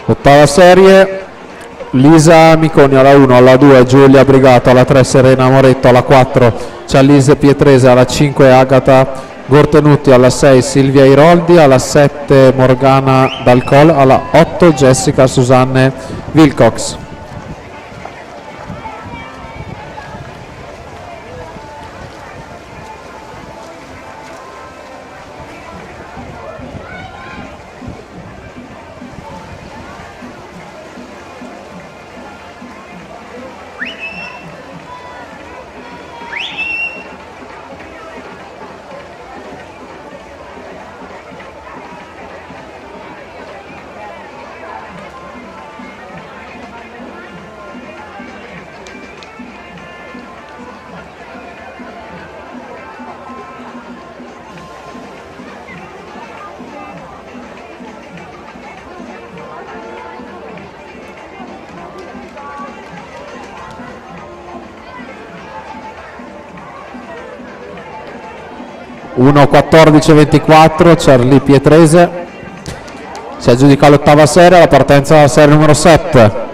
Ottava serie, Lisa Miconi alla 1, alla 2 Giulia Brigato, alla 3 Serena Moretto, alla 4 Cialise Pietrese, alla 5 Agata Gortenuti, alla 6 Silvia Iroldi, alla 7 Morgana Dalcol, alla 8 Jessica Susanne Wilcox. Uno 14-24 Charlie Pietrese si aggiudica l'ottava serie, la partenza della serie numero 7.